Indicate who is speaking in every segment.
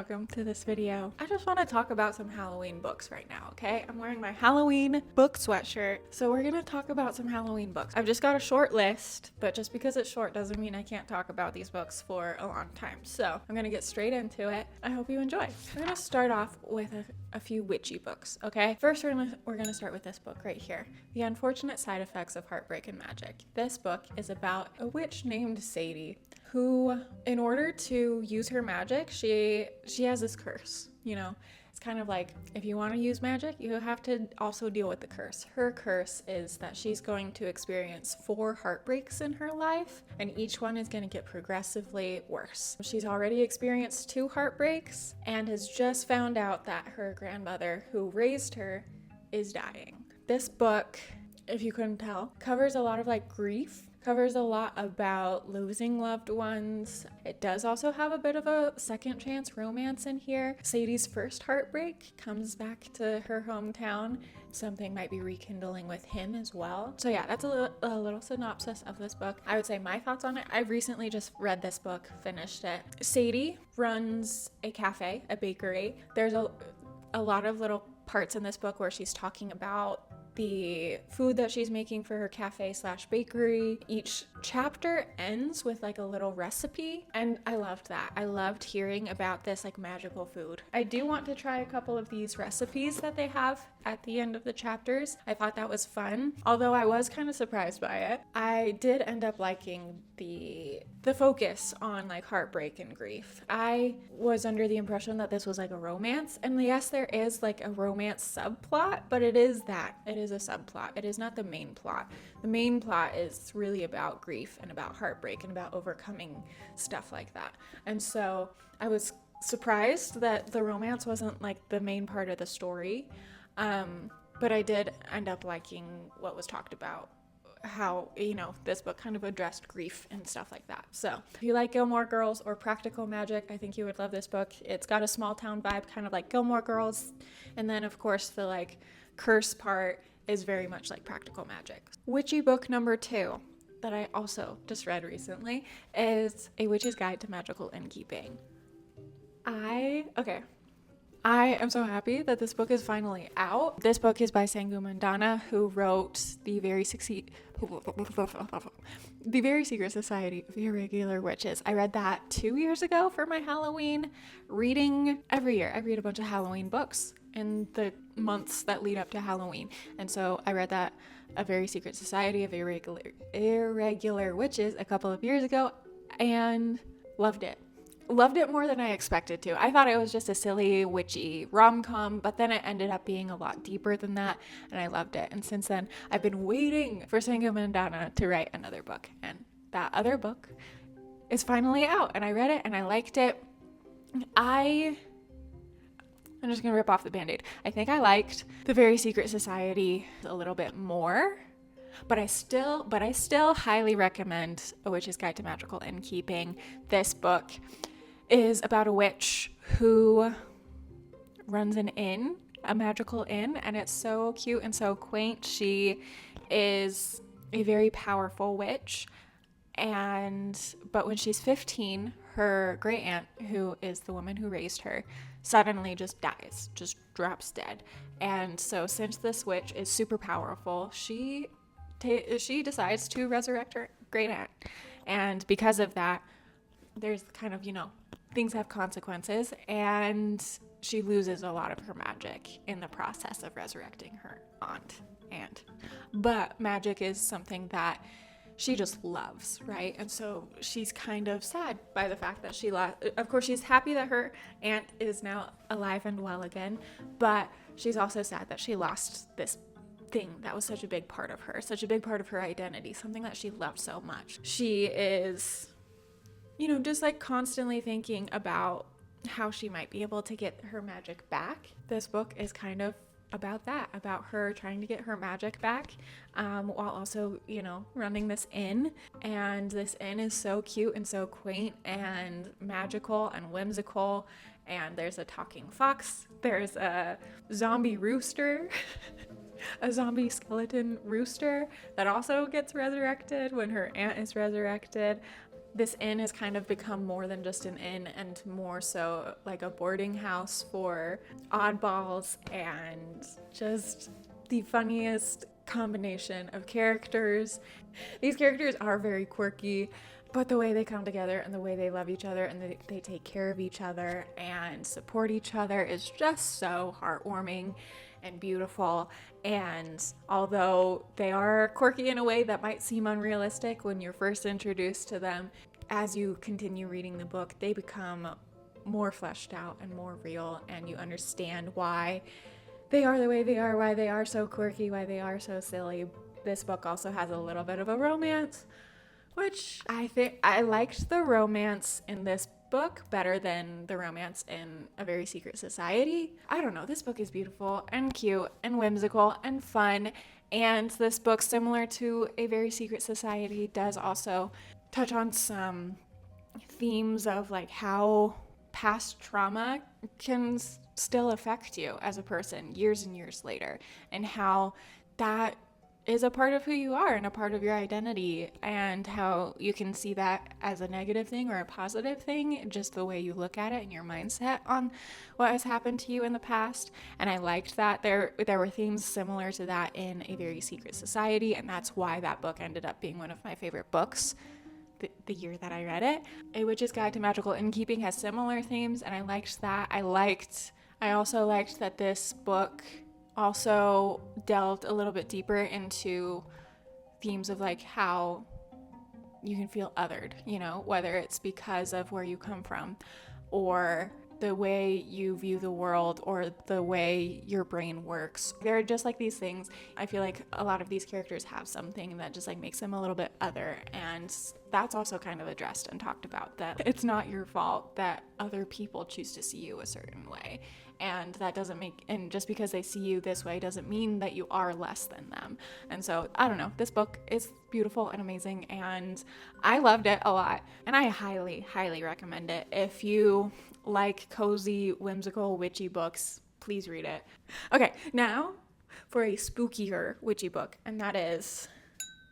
Speaker 1: welcome to this video. I just want to talk about some Halloween books right now, okay? I'm wearing my Halloween book sweatshirt, so we're gonna talk about some Halloween books. I've just got a short list, but just because it's short doesn't mean I can't talk about these books for a long time. So I'm gonna get straight into it. I hope you enjoy. We're gonna start off with a few witchy books, okay? First, we're gonna start with this book right here, The Unfortunate Side Effects of Heartbreak and Magic. This book is about a witch named Sadie who, in order to use her magic, she has this curse, you know? It's kind of like, if you want to use magic, you have to also deal with the curse. Her curse is that she's going to experience 4 heartbreaks in her life, and each one is going to get progressively worse. She's already experienced 2 heartbreaks and has just found out that her grandmother, who raised her, is dying. This book, if you couldn't tell, covers a lot of like grief, covers a lot about losing loved ones. It does also have a bit of a second chance romance in here. Sadie's first heartbreak comes back to her hometown. Something might be rekindling with him as well. So yeah, that's a little synopsis of this book. I would say my thoughts on it. I recently just read this book, finished it. Sadie runs a cafe, a bakery. There's a lot of little parts in this book where she's talking about the food that she's making for her cafe / bakery. Each chapter ends with like a little recipe, and I loved that. I loved hearing about this like magical food. I do want to try a couple of these recipes that they have at the end of the chapters. I thought that was fun, although I was kind of surprised by it. I did end up liking the focus on like heartbreak and grief. I was under the impression that this was like a romance, and yes, there is like a romance subplot, but it is a subplot. It is not the main plot. The main plot is really about grief and about heartbreak and about overcoming stuff like that. And so I was surprised that the romance wasn't like the main part of the story. But I did end up liking what was talked about, how, you know, this book kind of addressed grief and stuff like that. So if you like Gilmore Girls or practical magic, I think you would love this book. It's got a small town vibe, kind of like Gilmore Girls. And then of course the like curse part is very much like practical magic. Witchy book number 2 that I also just read recently is A Witch's Guide to Magical Innkeeping. I am so happy that this book is finally out. This book is by Sangu Mandana, who wrote The Very Secret Society of Irregular Witches. I read that 2 years ago for my Halloween reading. Every year I read a bunch of Halloween books in the months that lead up to Halloween. And so I read that A Very Secret Society of Irregular Witches a couple of years ago and loved it. Loved it more than I expected to. I thought it was just a silly, witchy rom-com, but then it ended up being a lot deeper than that, and I loved it. And since then, I've been waiting for Sangu Mandana to write another book, and that other book is finally out, and I read it, and I liked it. I'm just gonna rip off the Band-Aid. I think I liked The Very Secret Society a little bit more, but I still highly recommend A Witch's Guide to Magical Innkeeping. This book is about a witch who runs an inn, a magical inn, and it's so cute and so quaint. She is a very powerful witch, but when she's 15, her great aunt, who is the woman who raised her, suddenly just dies, just drops dead. And so since this witch is super powerful, she decides to resurrect her great aunt. And because of that, there's kind of, you know, things have consequences, and she loses a lot of her magic in the process of resurrecting her aunt. But magic is something that she just loves, right? And so she's kind of sad by the fact that she lost. Of course, she's happy that her aunt is now alive and well again, but she's also sad that she lost this thing that was such a big part of her, such a big part of her identity, something that she loved so much. She is, you know, just like constantly thinking about how she might be able to get her magic back. This book is kind of about that, about her trying to get her magic back, while also, you know, running this inn. And this inn is so cute and so quaint and magical and whimsical. And there's a talking fox, there's a zombie rooster, a zombie skeleton rooster that also gets resurrected when her aunt is resurrected. this inn has kind of become more than just an inn and more so like a boarding house for oddballs and just the funniest combination of characters. These characters are very quirky, but the way they come together and the way they love each other and they take care of each other and support each other is just so heartwarming and beautiful. And although they are quirky in a way that might seem unrealistic when you're first introduced to them, as you continue reading the book, they become more fleshed out and more real, and you understand why they are the way they are, why they are so quirky, why they are so silly. This book also has a little bit of a romance, which I think I liked the romance in this book better than the romance in A Very Secret Society. I don't know, this book is beautiful and cute and whimsical and fun, and this book, similar to A Very Secret Society, does also touch on some themes of like how past trauma can still affect you as a person years and years later, and how that is a part of who you are and a part of your identity, and how you can see that as a negative thing or a positive thing, just the way you look at it and your mindset on what has happened to you in the past. And I liked that there were themes similar to that in A Very Secret Society, and that's why that book ended up being one of my favorite books the year that I read it. A Witch's Guide to Magical Innkeeping has similar themes, and I liked that. I also liked that this book also delved a little bit deeper into themes of like how you can feel othered, you know, whether it's because of where you come from or the way you view the world or the way your brain works. They're just like these things. I feel like a lot of these characters have something that just like makes them a little bit other, and that's also kind of addressed and talked about, that it's not your fault that other people choose to see you a certain way. And that doesn't and just because they see you this way doesn't mean that you are less than them. And so, I don't know, this book is beautiful and amazing, and I loved it a lot. And I highly, highly recommend it. If you like cozy, whimsical, witchy books, please read it. Okay, now for a spookier witchy book, and that is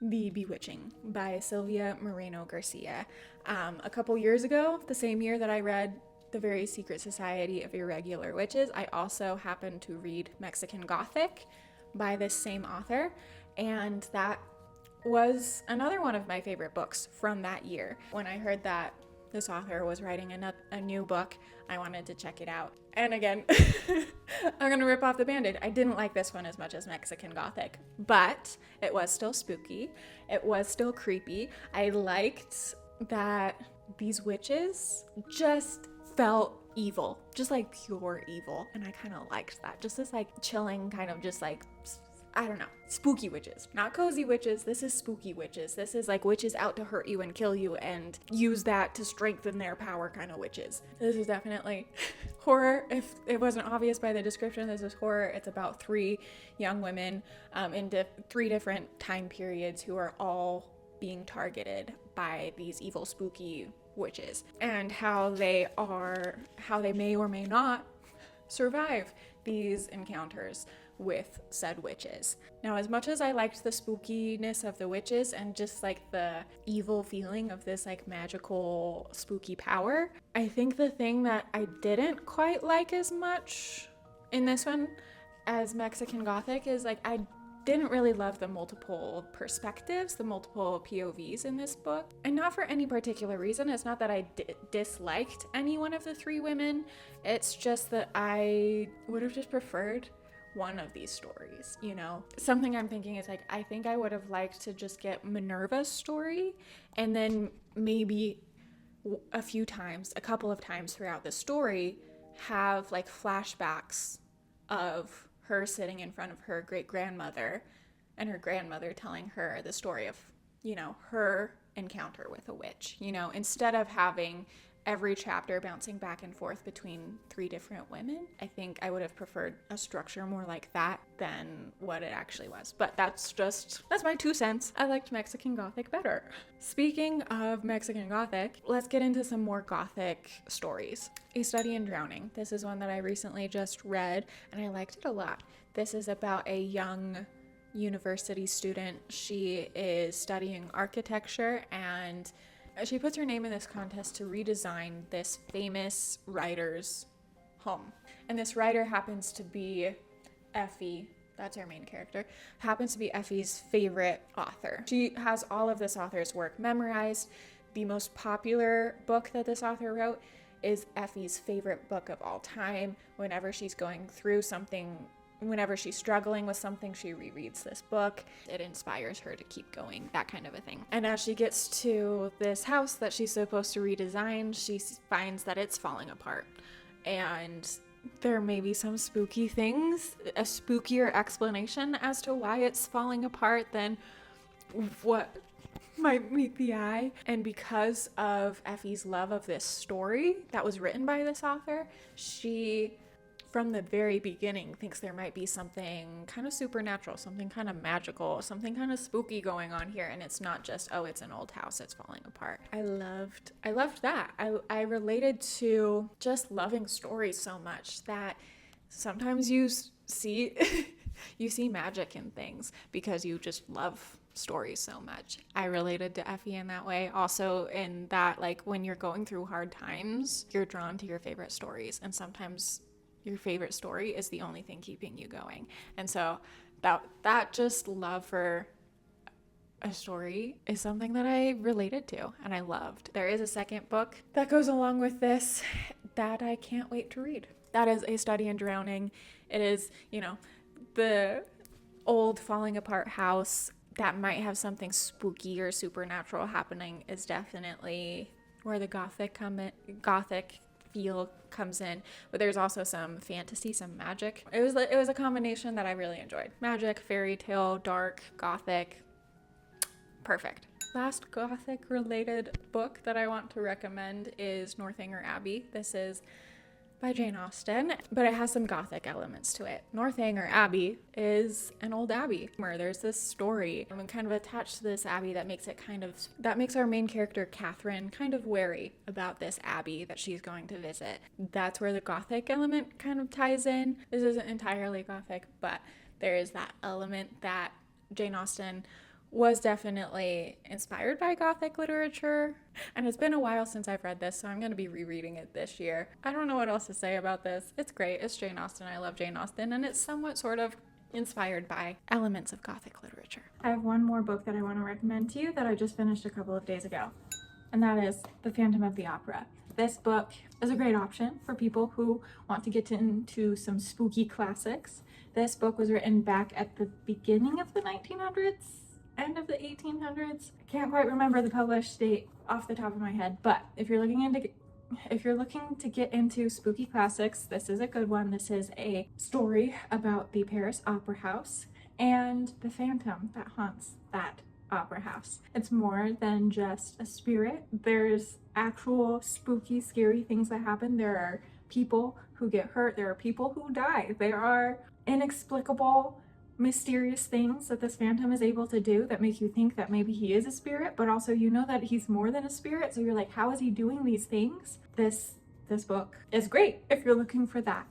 Speaker 1: The Bewitching by Sylvia Moreno Garcia. A couple years ago, the same year that I read The Very Secret Society of Irregular Witches, I also happened to read Mexican Gothic by this same author, and that was another one of my favorite books from that year. When I heard that this author was writing a new book, I wanted to check it out. And again, I'm gonna rip off the Band-Aid. I didn't like this one as much as Mexican Gothic, but it was still spooky. It was still creepy. I liked that these witches just felt evil, just like pure evil, and I kind of liked that. Just this like chilling kind of just like, I don't know, spooky witches. Not cozy witches, this is spooky witches. This is like witches out to hurt you and kill you and use that to strengthen their power kind of witches. This is definitely horror. If it wasn't obvious by the description, this is horror. It's about 3 young women in 3 different time periods who are all being targeted by these evil spooky witches, and how they may or may not survive these encounters with said witches. Now, as much as I liked the spookiness of the witches and just like the evil feeling of this like magical spooky power, I think the thing that I didn't quite like as much in this one as Mexican Gothic is like I didn't really love the multiple perspectives, the multiple POVs in this book. And not for any particular reason. It's not that I disliked any one of the 3 women. It's just that I would have just preferred one of these stories, you know? Something I'm thinking is like, I think I would have liked to just get Minerva's story, and then maybe a couple of times throughout the story, have like flashbacks of her sitting in front of her great-grandmother and her grandmother telling her the story of, you know, her encounter with a witch, you know, instead of having every chapter bouncing back and forth between 3 different women. I think I would have preferred a structure more like that than what it actually was. But that's my 2 cents. I liked Mexican Gothic better. Speaking of Mexican Gothic, let's get into some more Gothic stories. A Study in Drowning. This is one that I recently just read, and I liked it a lot. This is about a young university student. She is studying architecture, and She puts her name in this contest to redesign this famous writer's home. And this writer happens to be Effie. That's our main character. Happens to be Effie's favorite author. She has all of this author's work memorized. The most popular book that this author wrote is Effie's favorite book of all time. Whenever she's going through something, whenever she's struggling with something, she rereads this book. It inspires her to keep going, that kind of a thing. And as she gets to this house that she's supposed to redesign, she finds that it's falling apart. And there may be some spooky things, a spookier explanation as to why it's falling apart than what might meet the eye. And because of Effie's love of this story that was written by this author, she, from the very beginning, thinks there might be something kind of supernatural, something kind of magical, something kind of spooky going on here. And it's not just, oh, it's an old house, it's falling apart. I loved that. I related to just loving stories so much that sometimes you see you see magic in things because you just love stories so much. I related to Effie in that way. Also in that, like, when you're going through hard times, you're drawn to your favorite stories, and sometimes your favorite story is the only thing keeping you going. And so that just love for a story is something that I related to and I loved. There is a second book that goes along with this that I can't wait to read. That is A Study in Drowning. It is, the old falling apart house that might have something spooky or supernatural happening is definitely where the Gothic feel comes in, but there's also some fantasy, some magic. It was a combination that I really enjoyed. Magic, fairy tale, dark, Gothic. Perfect. Last Gothic related book that I want to recommend is Northanger Abbey. This is by Jane Austen, but it has some Gothic elements to it. Northanger Abbey is an old abbey where there's this story and kind of attached to this abbey that makes our main character Catherine kind of wary about this abbey that she's going to visit. That's where the Gothic element kind of ties in. This isn't entirely Gothic, but there is that element that Jane Austen was definitely inspired by Gothic literature. And it's been a while since I've read this, so I'm going to be rereading it this year. I don't know what else to say about this. It's great. It's Jane Austen. I love Jane Austen, and it's somewhat sort of inspired by elements of Gothic literature. I have one more book that I want to recommend to you that I just finished a couple of days ago, and that is The Phantom of the Opera. This book is a great option for people who want to get into some spooky classics. This book was written back at the beginning of the 1900s. End of the 1800s. I can't quite remember the published date off the top of my head, but if you're looking to get into spooky classics, this is a good one. This is a story about the Paris Opera House and the phantom that haunts that opera house. It's more than just a spirit. There's actual spooky, scary things that happen. There are people who get hurt. There are people who die. There are inexplicable, mysterious things that this phantom is able to do that make you think that maybe he is a spirit, but also that he's more than a spirit, so you're like, how is he doing these things? This book is great if you're looking for that.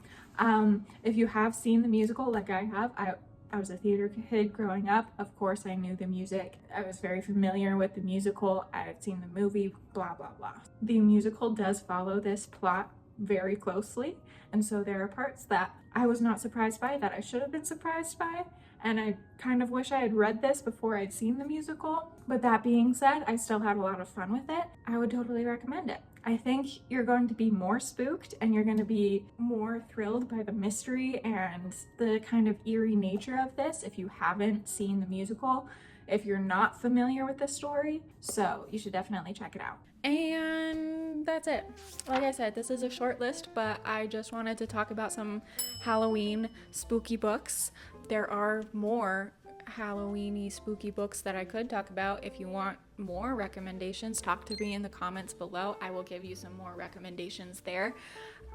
Speaker 1: If you have seen the musical like I have, I was a theater kid growing up. Of course I knew the music. I was very familiar with the musical. I had seen the movie, blah blah blah. The musical does follow this plot very closely, and so there are parts that I was not surprised by that I should have been surprised by, and I kind of wish I had read this before I'd seen the musical. But that being said, I still had a lot of fun with it. I would totally recommend it. I think you're going to be more spooked and you're going to be more thrilled by the mystery and the kind of eerie nature of this if you haven't seen the musical, if you're not familiar with the story. So you should definitely check it out. And that's it. Like I said, this is a short list, but I just wanted to talk about some Halloween spooky books. There are more Halloween-y spooky books that I could talk about. If you want more recommendations, talk to me in the comments below. I will give you some more recommendations there.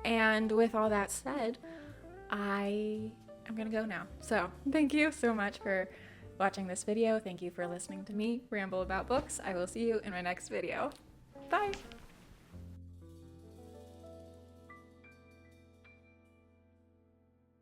Speaker 1: And with all that said, I am gonna go now. So thank you so much for watching this video. Thank you for listening to me ramble about books. I will see you in my next video. Bye!